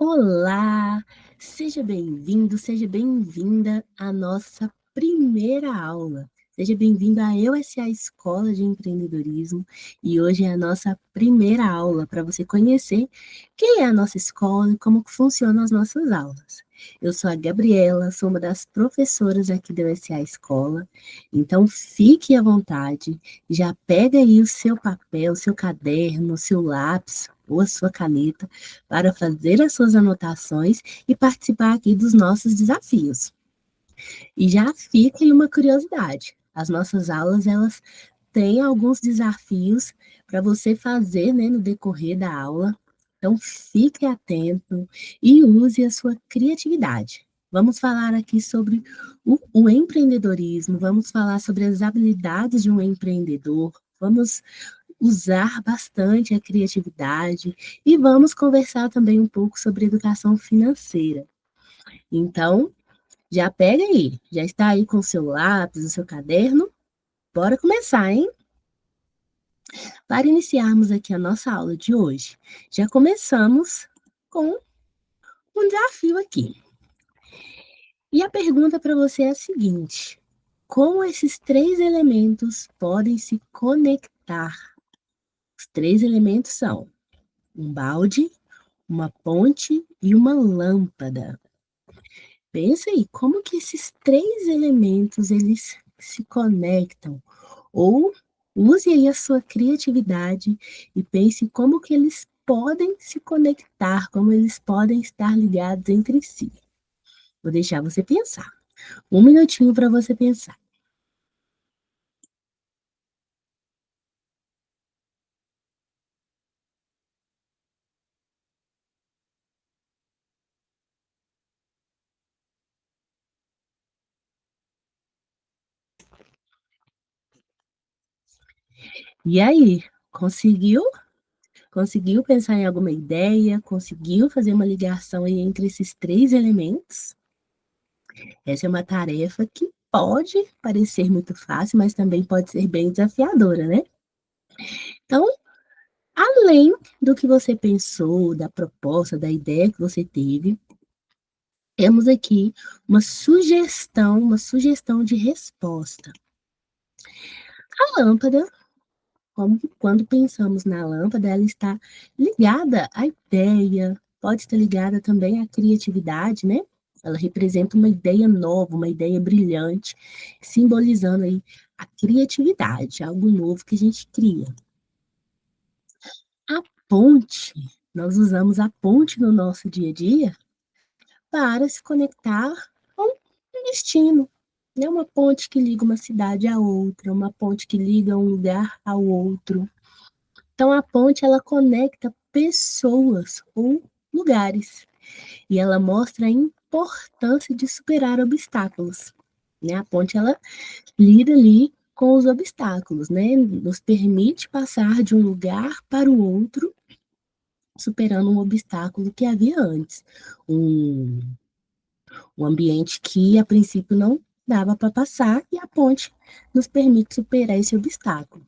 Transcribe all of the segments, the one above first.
Olá, seja bem-vindo, seja bem-vinda à nossa primeira aula. Seja bem-vindo à EUSA Escola de Empreendedorismo e hoje é a nossa primeira aula para você conhecer quem é a nossa escola e como que funcionam as nossas aulas. Eu sou a Gabriela, sou uma das professoras aqui da EUSA Escola, então fique à vontade, já pega aí o seu papel, o seu caderno, o seu lápis ou a sua caneta para fazer as suas anotações e participar aqui dos nossos desafios. E já fica aí uma curiosidade. As nossas aulas, elas têm alguns desafios para você fazer, né, no decorrer da aula. Então, fique atento e use a sua criatividade. Vamos falar aqui sobre o empreendedorismo, vamos falar sobre as habilidades de um empreendedor, vamos usar bastante a criatividade e vamos conversar também um pouco sobre educação financeira. Então, já pega aí, já está aí com o seu lápis, o seu caderno? Bora começar, hein? Para iniciarmos aqui a nossa aula de hoje, já começamos com um desafio aqui. E a pergunta para você é a seguinte: como esses três elementos podem se conectar? Os três elementos são um balde, uma ponte e uma lâmpada. Pensa aí, como que esses três elementos eles se conectam? Ou use aí a sua criatividade e pense como que eles podem se conectar, como eles podem estar ligados entre si. Vou deixar você pensar. Um minutinho para você pensar. E aí, conseguiu? Conseguiu pensar em alguma ideia? Conseguiu fazer uma ligação aí entre esses três elementos? Essa é uma tarefa que pode parecer muito fácil, mas também pode ser bem desafiadora, né? Então, além do que você pensou, da proposta, da ideia que você teve, temos aqui uma sugestão de resposta. A lâmpada, quando pensamos na lâmpada, ela está ligada à ideia, pode estar ligada também à criatividade, né? Ela representa uma ideia nova, uma ideia brilhante, simbolizando aí a criatividade, algo novo que a gente cria. A ponte, nós usamos a ponte no nosso dia a dia para se conectar com um destino, né? Uma ponte que liga uma cidade a outra, uma ponte que liga um lugar ao outro. Então, a ponte, ela conecta pessoas ou lugares, e ela mostra a importância de superar obstáculos, né? A ponte, ela lida ali com os obstáculos, né? Nos permite passar de um lugar para o outro, superando um obstáculo que havia antes. Um, um ambiente que, a princípio, não dava para passar, e a ponte nos permite superar esse obstáculo.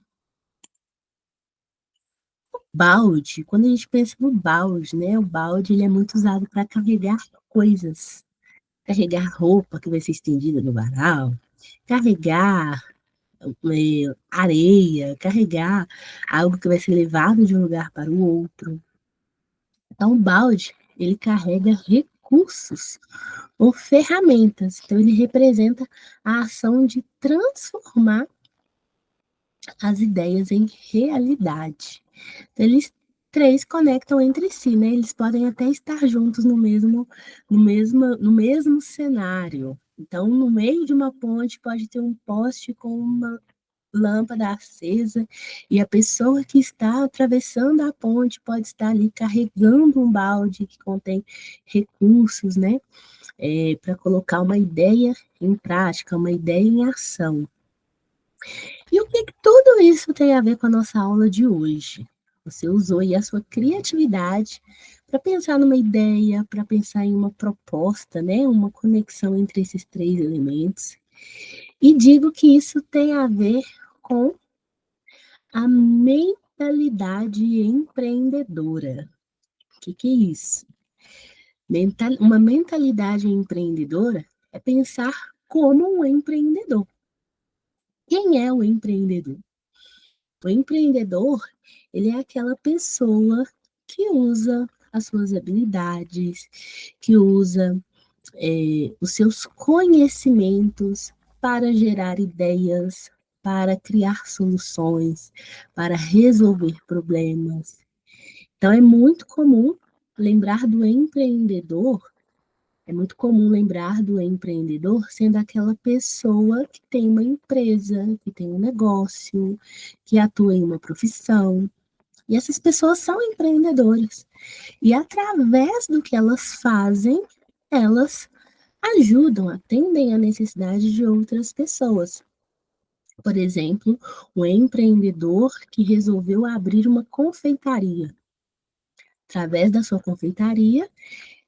Balde, quando a gente pensa no balde, né? O balde ele é muito usado para carregar coisas, carregar roupa que vai ser estendida no varal, carregar areia, carregar algo que vai ser levado de um lugar para o outro. Então, o balde ele carrega recursos ou ferramentas. Então, ele representa a ação de transformar as ideias em realidade. Então, eles três conectam entre si, né? Eles podem até estar juntos no mesmo cenário. Então, no meio de uma ponte pode ter um poste com uma lâmpada acesa e a pessoa que está atravessando a ponte pode estar ali carregando um balde que contém recursos, né? Para colocar uma ideia em prática, uma ideia em ação. E o que tudo isso tem a ver com a nossa aula de hoje? Você usou aí a sua criatividade para pensar numa ideia, para pensar em uma proposta, né? Uma conexão entre esses três elementos. E digo que isso tem a ver com a mentalidade empreendedora. O que é isso? Uma mentalidade empreendedora é pensar como um empreendedor. Quem é o empreendedor? O empreendedor, ele é aquela pessoa que usa as suas habilidades, que usa os seus conhecimentos para gerar ideias, para criar soluções, para resolver problemas. Então, é muito comum lembrar do empreendedor sendo aquela pessoa que tem uma empresa, que tem um negócio, que atua em uma profissão. E essas pessoas são empreendedoras. E através do que elas fazem, elas ajudam, atendem a necessidade de outras pessoas. Por exemplo, um empreendedor que resolveu abrir uma confeitaria. Através da sua confeitaria,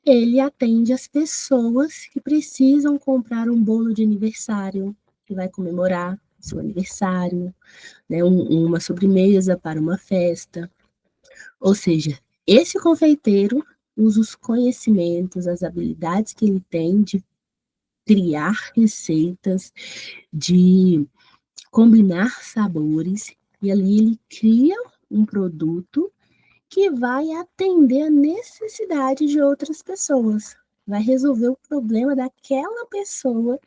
ele atende as pessoas que precisam comprar um bolo de aniversário, que vai comemorar seu aniversário, né, uma sobremesa para uma festa. Ou seja, esse confeiteiro usa os conhecimentos, as habilidades que ele tem de criar receitas, de combinar sabores, e ali ele cria um produto que vai atender a necessidade de outras pessoas, vai resolver o problema daquela pessoa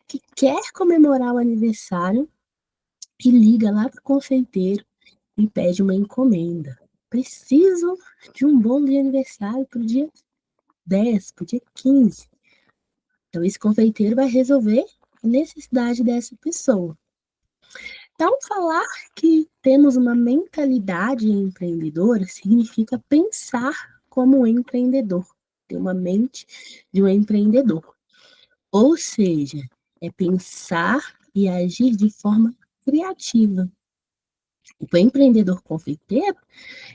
que quer comemorar o aniversário e liga lá para o confeiteiro e pede uma encomenda. Preciso de um bolo de aniversário para o dia 10, para o dia 15. Então, esse confeiteiro vai resolver a necessidade dessa pessoa. Então, falar que temos uma mentalidade empreendedora significa pensar como um empreendedor, ter uma mente de um empreendedor. Ou seja, é pensar e agir de forma criativa. O empreendedor confeiteiro,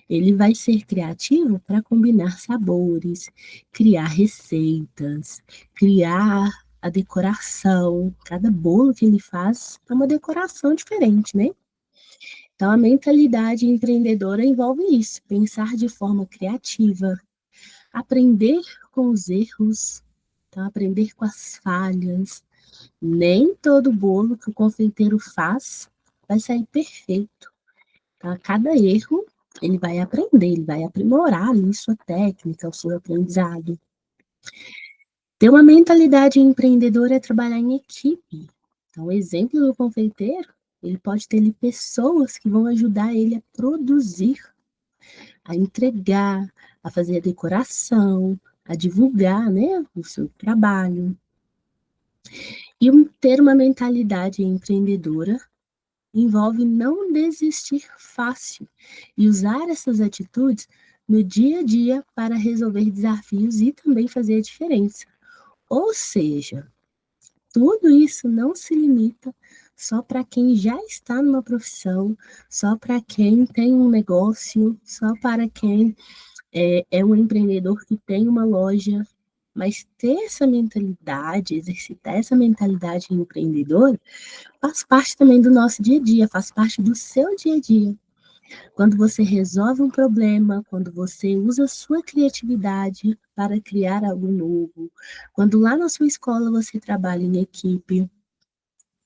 ele vai ser criativo para combinar sabores, criar receitas, criar a decoração. Cada bolo que ele faz é uma decoração diferente, né? Então, a mentalidade empreendedora envolve isso, pensar de forma criativa, aprender com os erros, então, aprender com as falhas. Nem todo bolo que o confeiteiro faz vai sair perfeito. Então, a cada erro, ele vai aprender, ele vai aprimorar ali sua técnica, o seu aprendizado. Ter uma mentalidade empreendedora é trabalhar em equipe. Então, o exemplo do confeiteiro, ele pode ter ali pessoas que vão ajudar ele a produzir, a entregar, a fazer a decoração, a divulgar, né, o seu trabalho. E ter uma mentalidade empreendedora envolve não desistir fácil e usar essas atitudes no dia a dia para resolver desafios e também fazer a diferença. Ou seja, tudo isso não se limita só para quem já está numa profissão, só para quem tem um negócio, só para quem é um empreendedor que tem uma loja, mas ter essa mentalidade, exercitar essa mentalidade empreendedora, faz parte também do nosso dia a dia, faz parte do seu dia a dia. Quando você resolve um problema, quando você usa a sua criatividade para criar algo novo, quando lá na sua escola você trabalha em equipe,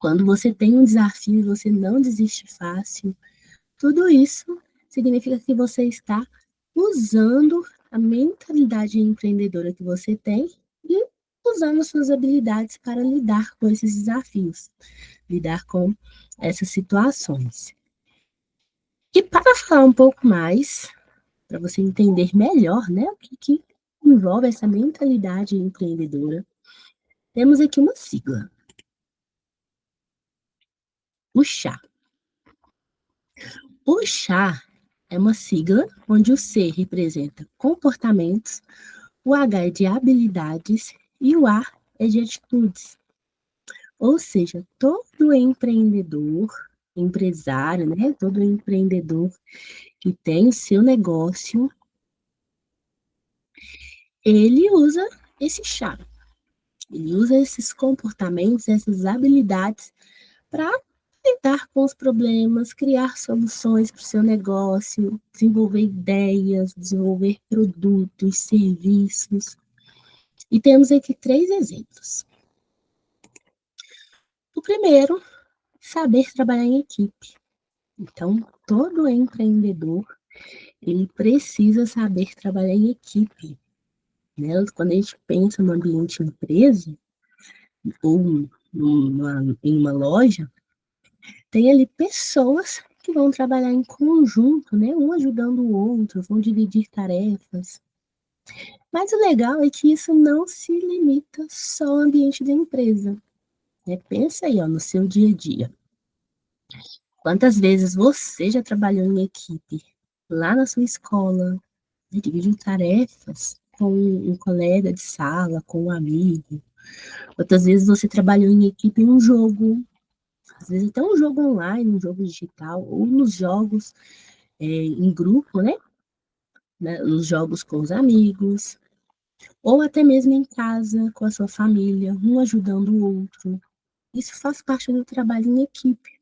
quando você tem um desafio e você não desiste fácil, tudo isso significa que você está usando a mentalidade empreendedora que você tem e usando suas habilidades para lidar com esses desafios, lidar com essas situações. E para falar um pouco mais, para você entender melhor, né, o que envolve essa mentalidade empreendedora, temos aqui uma sigla, o CHA. O CHA é uma sigla onde o C representa comportamentos, o H é de habilidades e o A é de atitudes. Ou seja, todo empreendedor, empresário, né, todo empreendedor que tem o seu negócio, ele usa esse CHA. Ele usa esses comportamentos, essas habilidades para lidar com os problemas, criar soluções para o seu negócio, desenvolver ideias, desenvolver produtos, serviços. E temos aqui 3 exemplos. O primeiro, saber trabalhar em equipe. Então, todo empreendedor, ele precisa saber trabalhar em equipe, né? Quando a gente pensa no ambiente empresa, ou em uma loja, tem ali pessoas que vão trabalhar em conjunto, né? Um ajudando o outro, vão dividir tarefas. Mas o legal é que isso não se limita só ao ambiente da empresa, né? Pensa aí, ó, no seu dia a dia. Quantas vezes você já trabalhou em equipe lá na sua escola, né? Dividiu tarefas com um colega de sala, com um amigo. Quantas vezes você trabalhou em equipe em um jogo, às vezes até um jogo online, um jogo digital, ou nos jogos em grupo, né? Nos jogos com os amigos, ou até mesmo em casa, com a sua família, um ajudando o outro. Isso faz parte do trabalho em equipe.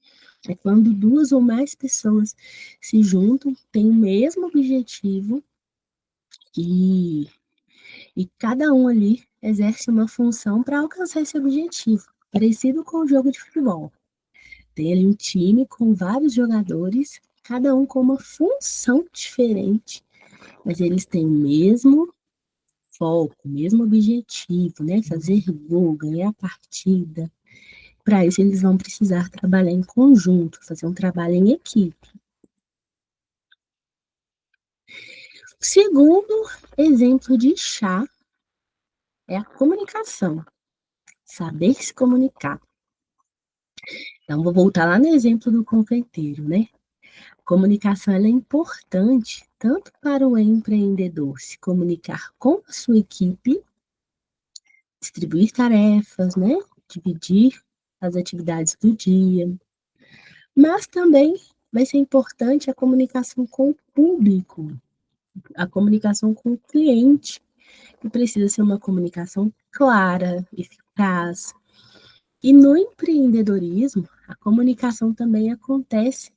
É quando 2 ou mais pessoas se juntam, têm o mesmo objetivo e, e cada um ali exerce uma função para alcançar esse objetivo, parecido com o jogo de futebol. Tem ali um time com vários jogadores, cada um com uma função diferente, mas eles têm o mesmo foco, o mesmo objetivo, né? Fazer gol, ganhar a partida. Para isso, eles vão precisar trabalhar em conjunto, fazer um trabalho em equipe. O segundo exemplo de chá é a comunicação, saber se comunicar. Então, vou voltar lá no exemplo do confeiteiro, né? A comunicação ela é importante tanto para o empreendedor se comunicar com a sua equipe, distribuir tarefas, né? Dividir as atividades do dia, mas também vai ser importante a comunicação com o público, a comunicação com o cliente, que precisa ser uma comunicação clara, eficaz. E no empreendedorismo, a comunicação também acontece,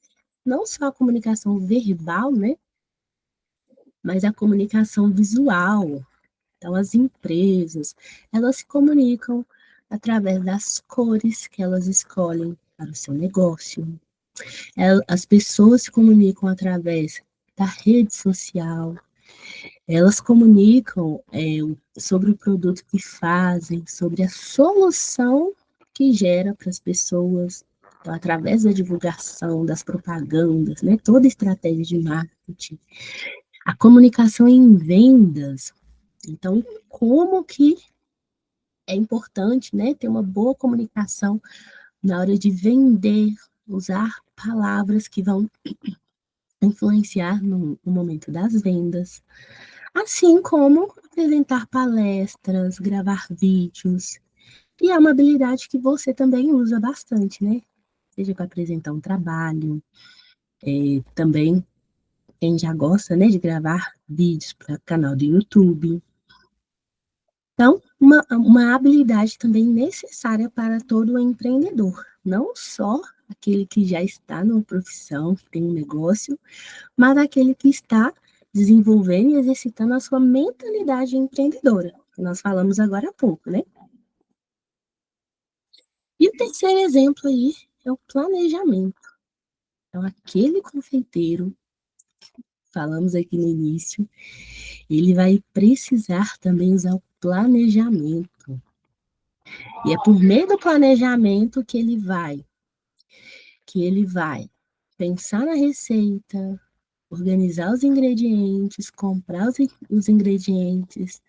não só a comunicação verbal, né? Mas a comunicação visual. Então, as empresas, elas se comunicam através das cores que elas escolhem para o seu negócio. As pessoas se comunicam através da rede social, elas comunicam sobre o produto que fazem, sobre a solução que gera para as pessoas, então, através da divulgação, das propagandas, né? Toda estratégia de marketing. A comunicação em vendas. Então, como que é importante, né, ter uma boa comunicação na hora de vender, usar palavras que vão influenciar no momento das vendas, assim como apresentar palestras, gravar vídeos, e é uma habilidade que você também usa bastante, né? Seja para apresentar um trabalho, também quem já gosta, né, de gravar vídeos para o canal do YouTube. Então, uma habilidade também necessária para todo empreendedor, não só aquele que já está numa profissão, que tem um negócio, mas aquele que está desenvolvendo e exercitando a sua mentalidade empreendedora, que nós falamos agora há pouco, né? E o terceiro exemplo aí é o planejamento. Então, aquele confeiteiro, falamos aqui no início, ele vai precisar também usar o planejamento. E é por meio do planejamento que ele vai pensar na receita, organizar os ingredientes, comprar os ingredientes.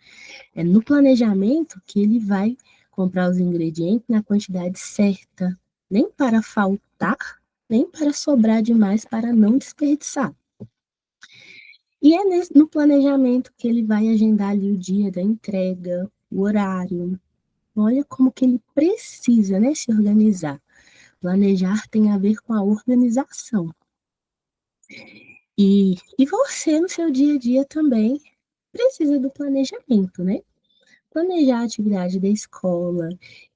É no planejamento que ele vai comprar os ingredientes na quantidade certa, nem para faltar, nem para sobrar demais para não desperdiçar. E é no planejamento que ele vai agendar ali o dia da entrega, o horário. Olha como que ele precisa, né, se organizar. Planejar tem a ver com a organização. E você, no seu dia a dia, também precisa do planejamento, né? Planejar a atividade da escola,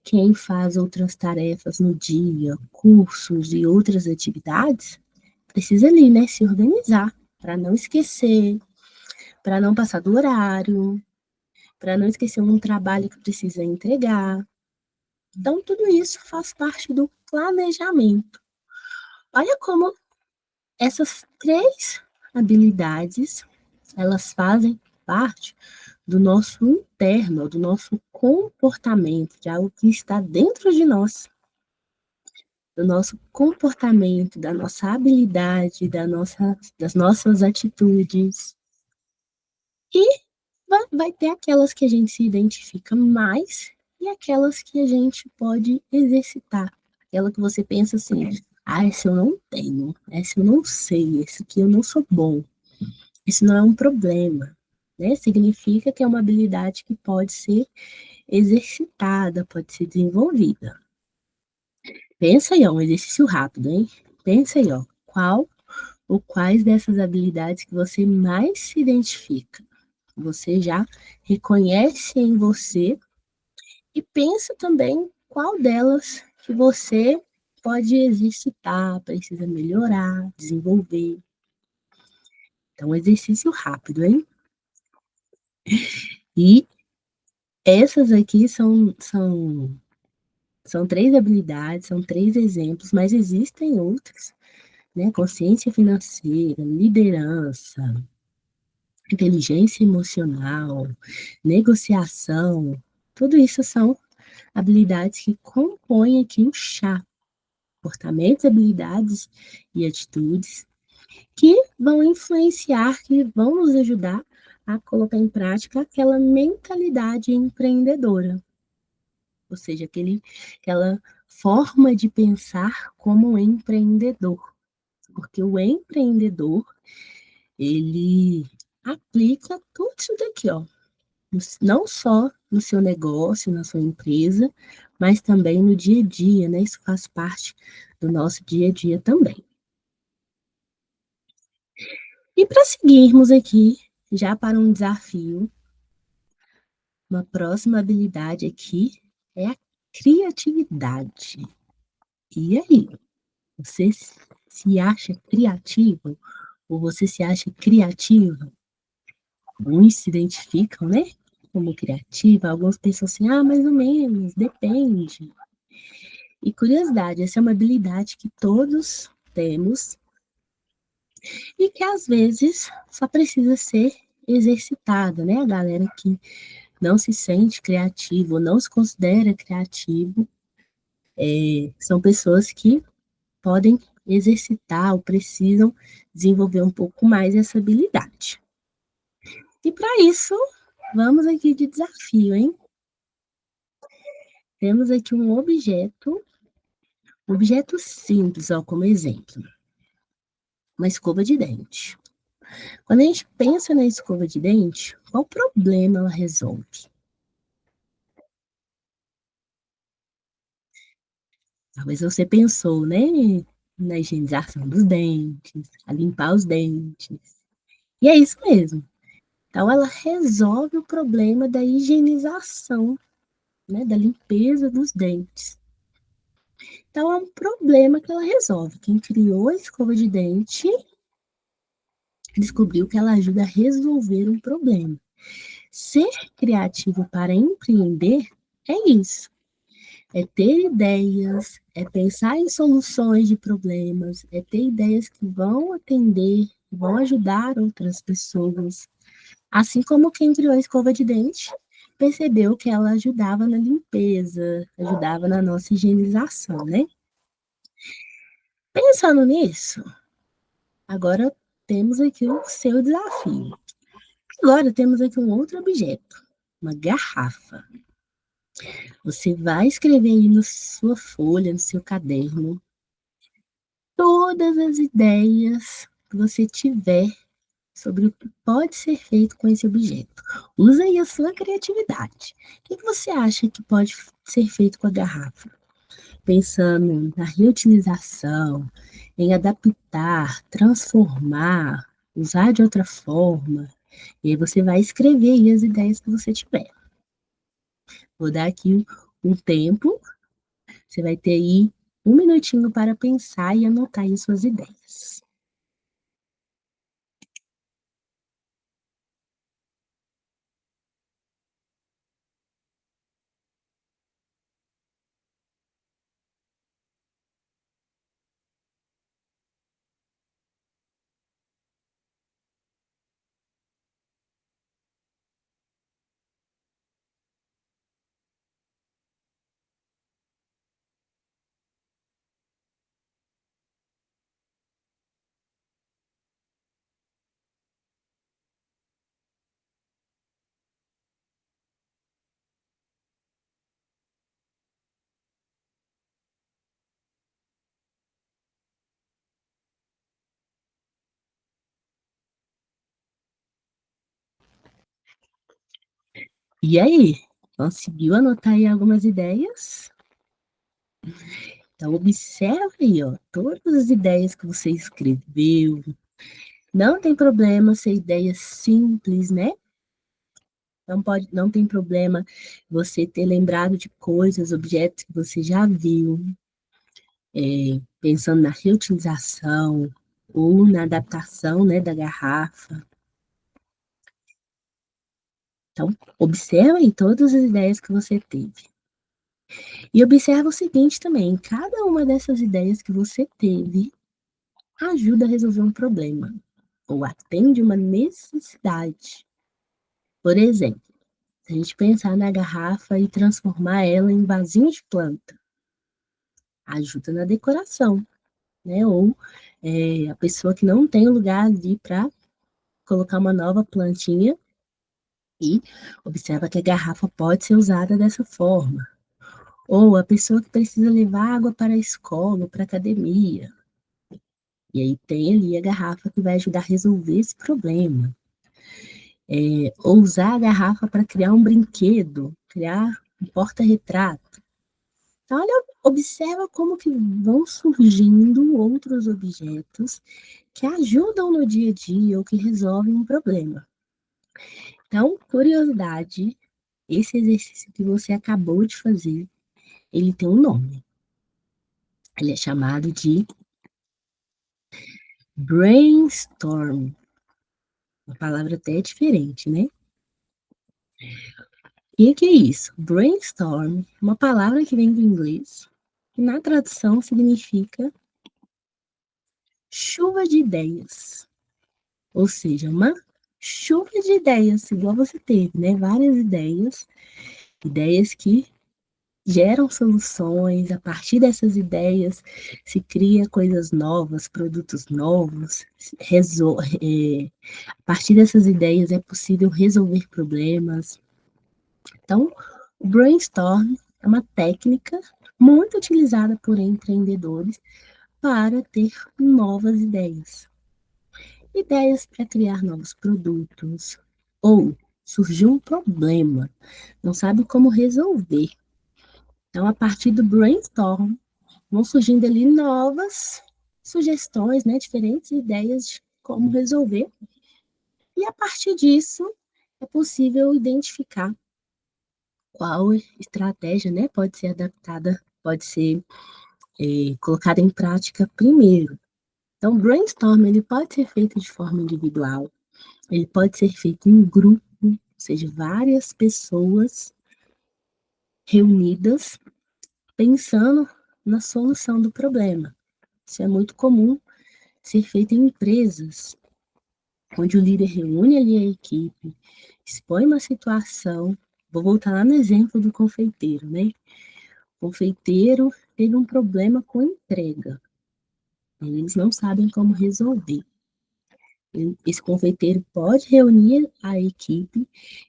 quem faz outras tarefas no dia, cursos e outras atividades, precisa ali, né, se organizar para não esquecer, para não passar do horário, para não esquecer um trabalho que precisa entregar. Então, tudo isso faz parte do planejamento. Olha como essas três habilidades, elas fazem parte do nosso interno, do nosso comportamento, de algo que está dentro de nós, do nosso comportamento, da nossa habilidade, das nossas atitudes. E vai ter aquelas que a gente se identifica mais e aquelas que a gente pode exercitar. Aquela que você pensa assim, esse eu não tenho, esse eu não sei, esse aqui eu não sou bom. Isso não é um problema, né? Significa que é uma habilidade que pode ser exercitada, pode ser desenvolvida. Pensa aí, ó, um exercício rápido, hein? Pensa aí, ó, qual ou quais dessas habilidades que você mais se identifica? Você já reconhece em você e pensa também qual delas que você pode exercitar, precisa melhorar, desenvolver. Então, exercício rápido, hein? E essas aqui são três habilidades, são três exemplos, mas existem outras, né? Consciência financeira, liderança, inteligência emocional, negociação, tudo isso são habilidades que compõem aqui o chá, comportamentos, habilidades e atitudes que vão influenciar, que vão nos ajudar a colocar em prática aquela mentalidade empreendedora, ou seja, aquela forma de pensar como um empreendedor, porque o empreendedor, ele aplica tudo isso daqui, ó, não só no seu negócio, na sua empresa, mas também no dia a dia, né? Isso faz parte do nosso dia a dia também. E para seguirmos aqui, já para um desafio, uma próxima habilidade aqui é a criatividade. E aí, você se acha criativo? Ou você se acha criativa? Alguns se identificam, né? Como criativa, alguns pensam assim, mais ou menos, depende. E curiosidade, essa é uma habilidade que todos temos e que às vezes só precisa ser exercitada, né? A galera que não se sente criativo, não se considera criativo, são pessoas que podem exercitar ou precisam desenvolver um pouco mais essa habilidade. E para isso, vamos aqui de desafio, hein? Temos aqui um objeto simples, ó, como exemplo, uma escova de dente. Quando a gente pensa na escova de dente, qual problema ela resolve? Talvez você pensou, né, na higienização dos dentes, a limpar os dentes. E é isso mesmo. Então, ela resolve o problema da higienização, né, da limpeza dos dentes. Então, é um problema que ela resolve. Quem criou a escova de dente descobriu que ela ajuda a resolver um problema. Ser criativo para empreender é isso. É ter ideias, é pensar em soluções de problemas, é ter ideias que vão atender, que vão ajudar outras pessoas. Assim como quem criou a escova de dente percebeu que ela ajudava na limpeza, ajudava na nossa higienização, né? Pensando nisso, agora temos aqui o seu desafio. Agora temos aqui um outro objeto, uma garrafa. Você vai escrever aí na sua folha, no seu caderno, todas as ideias que você tiver sobre o que pode ser feito com esse objeto. Usa aí a sua criatividade. O que você acha que pode ser feito com a garrafa? Pensando na reutilização, em adaptar, transformar, usar de outra forma. E aí você vai escrever aí as ideias que você tiver. Vou dar aqui um tempo. Você vai ter aí um minutinho para pensar e anotar aí suas ideias. E aí, conseguiu anotar aí algumas ideias? Então, observe aí, ó, todas as ideias que você escreveu. Não tem problema ser ideias simples, né? Não tem problema você ter lembrado de coisas, objetos que você já viu, pensando na reutilização ou na adaptação, né, da garrafa. Então, observa aí todas as ideias que você teve. E observa o seguinte também, cada uma dessas ideias que você teve ajuda a resolver um problema ou atende uma necessidade. Por exemplo, se a gente pensar na garrafa e transformar ela em vasinho de planta, ajuda na decoração, né? Ou a pessoa que não tem lugar ali para colocar uma nova plantinha e observa que a garrafa pode ser usada dessa forma. Ou a pessoa que precisa levar água para a escola ou para a academia. E aí tem ali a garrafa que vai ajudar a resolver esse problema. Ou usar a garrafa para criar um brinquedo, criar um porta-retrato. Então, olha, observa como que vão surgindo outros objetos que ajudam no dia a dia ou que resolvem um problema. Então, curiosidade, esse exercício que você acabou de fazer, ele tem um nome. Ele é chamado de brainstorm. Uma palavra até diferente, né? E o que é isso? Brainstorm é uma palavra que vem do inglês, que na tradução significa chuva de ideias. Ou seja, uma chuva de ideias, igual você teve, né? Várias ideias, ideias que geram soluções, a partir dessas ideias se cria coisas novas, produtos novos, a partir dessas ideias é possível resolver problemas. Então, o brainstorm é uma técnica muito utilizada por empreendedores para ter novas ideias. Ideias para criar novos produtos, ou surgiu um problema, não sabe como resolver. Então, a partir do brainstorm, vão surgindo ali novas sugestões, né, diferentes ideias de como resolver. E a partir disso, é possível identificar qual estratégia, né, pode ser adaptada, pode ser colocada em prática primeiro. Então, o brainstorm ele pode ser feito de forma individual, ele pode ser feito em grupo, ou seja, várias pessoas reunidas pensando na solução do problema. Isso é muito comum ser feito em empresas, onde o líder reúne ali a equipe, expõe uma situação. Vou voltar lá no exemplo do confeiteiro, né? O confeiteiro teve um problema com a entrega. Eles não sabem como resolver. Esse confeiteiro pode reunir a equipe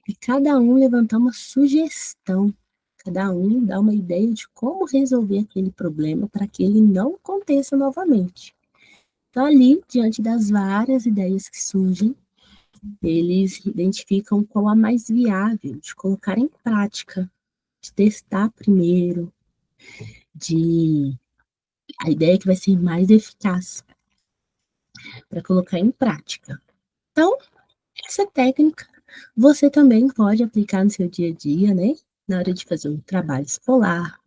e cada um levantar uma sugestão, cada um dá uma ideia de como resolver aquele problema para que ele não aconteça novamente. Então, ali, diante das várias ideias que surgem, eles identificam qual a mais viável de colocar em prática, de testar primeiro, de a ideia que vai ser mais eficaz para colocar em prática. Então, essa técnica você também pode aplicar no seu dia a dia, né? Na hora de fazer um trabalho escolar,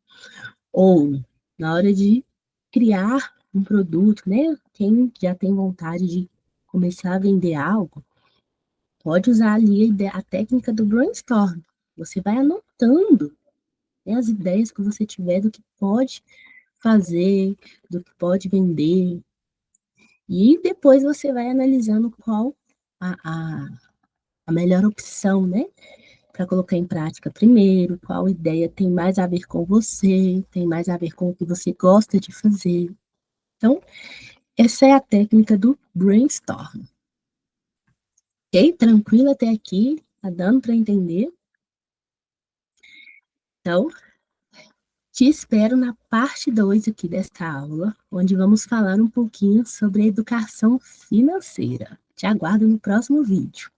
ou na hora de criar um produto, né? Quem já tem vontade de começar a vender algo, pode usar ali a técnica do brainstorm. Você vai anotando, né, as ideias que você tiver do que pode fazer, do que pode vender, e depois você vai analisando qual a, a, a melhor opção, né? Para colocar em prática primeiro, qual ideia tem mais a ver com você, tem mais a ver com o que você gosta de fazer. Então, essa é a técnica do brainstorm. Ok? Tranquilo até aqui? Tá dando para entender? Então, te espero na parte 2 aqui desta aula, onde vamos falar um pouquinho sobre a educação financeira. Te aguardo no próximo vídeo.